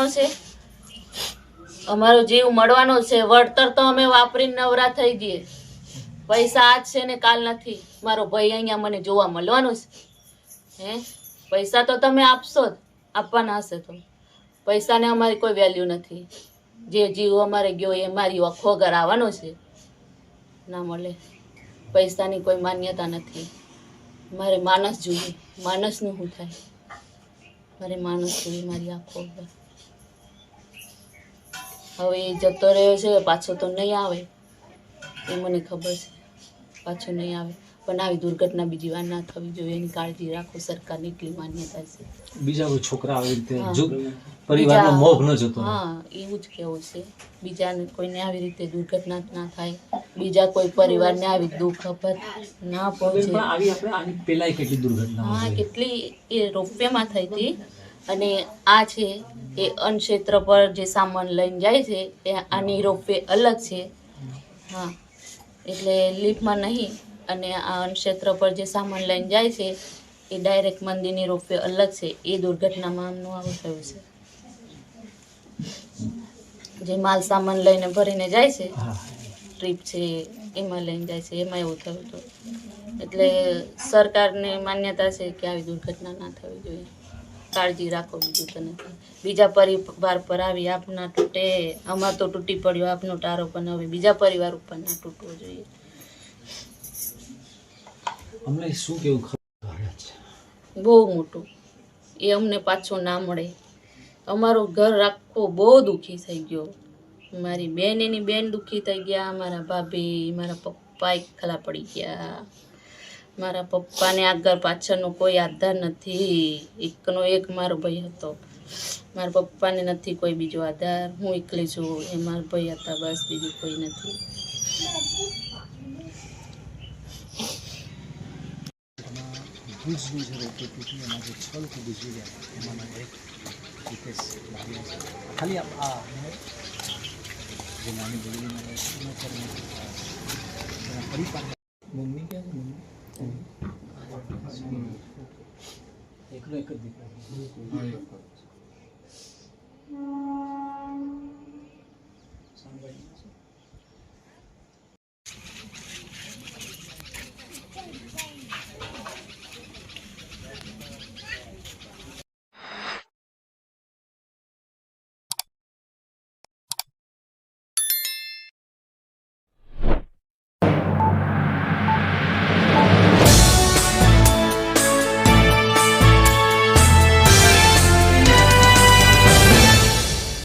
મળવાનો છે, અમારો જીવ મળવાનો છે. વળતર તો અમે વાપરીને નવરા થઈ જઈએ. પૈસા આજ છે ને કાલ નથી. મારો ભાઈ અહીંયા મને જોવા મળવાનો છે. પૈસા તો તમે આપશો જ, આપવાના હશે તો. પૈસાને અમારી કોઈ વેલ્યુ નથી. જે જીવ અમારે ગયો એ મારી આખો ઘર આવવાનો છે, ના મળે. પૈસાની કોઈ માન્યતા નથી. મારે માણસ જોઈએ. માણસનું શું થાય? મારે માણસ જોઈએ, મારી આખો ઘર. હવે એ જતો રહ્યો છે, પાછો તો નહીં આવે એ મને ખબર છે. પાછો નહીં આવે, પણ આવી દુર્ઘટના બીજી વાર ના થવી જોઈએ એની કાળજી રાખો. સરકારની એટલી માન્યતા છે. બીજા કોઈ છોકરા આવી રીતે પરિવારનો મોહ ન જતો. હા, એવું જ કેવું છે. બીજાને કોઈને આવી રીતે દુર્ઘટના ના થાય, બીજા કોઈ પરિવારને આવી દુઃખ ના પહોંચે. આની પહેલા કેટલી દુર્ઘટના? હા, કેટલી. એ રોપવેમાં થઈ હતી. અને આ છે એ અન્ન ક્ષેત્ર પર જે સામાન લઈને જાય છે એ આની રોપવે અલગ છે. હા, એટલે લિફ્ટમાં નહીં. અને આ અન્ન ક્ષેત્ર પર જે સામાન લઈને જાય છે એ ડાયરેક્ટ મંદિરની રોપવે અલગ છે. એ દુર્ઘટનામાં આમનું આવું થયું છે. જે માલ સામાન લઈને ભરીને જાય છે, ટ્રીપ છે એમાં લઈને જાય છે, એમાં એવું થયું હતું. એટલે સરકારને માન્યતા છે કે આવી દુર્ઘટના ના થવી જોઈએ. કાળજી રાખો, બીજું તો નથી. બીજા પરિવાર પર આવી આપ ના તૂટે. અમાર તો તૂટી પડ્યો આપનો ટારો, પણ હવે બીજા પરિવાર ઉપર ના તૂટવો જોઈએ. અમને શું કેવું બહુ મોટું એ અમને પાછો ના મળે. અમારો ઘર આખો બહુ દુઃખી થઈ ગયો. મારી બેન, એની બેન દુઃખી થઈ ગયા. મારા ભાભી, મારા પપ્પા એકલા પડી ગયા. મારા પપ્પાને આગળ પાછળનો કોઈ આધાર નથી. એકનો એક મારો ભાઈ હતો. મારા પપ્પાને નથી કોઈ બીજો આધાર. હું એકલી છું. એ મારા ભાઈ હતા, બસ. બીજું કોઈ નથી. ભુજની જે રોપવે તૂટી એમાં જે 6 લોકો ગુજરી ગયા એમાંના એક હિતેશ ભાવિયા છે. ખાલી આ જે નાની બોલીમાં રહે છે એના પર પરિવાર. મમ્મી ક્યાં છે? મમ્મી એકલો એક જ દીકરો.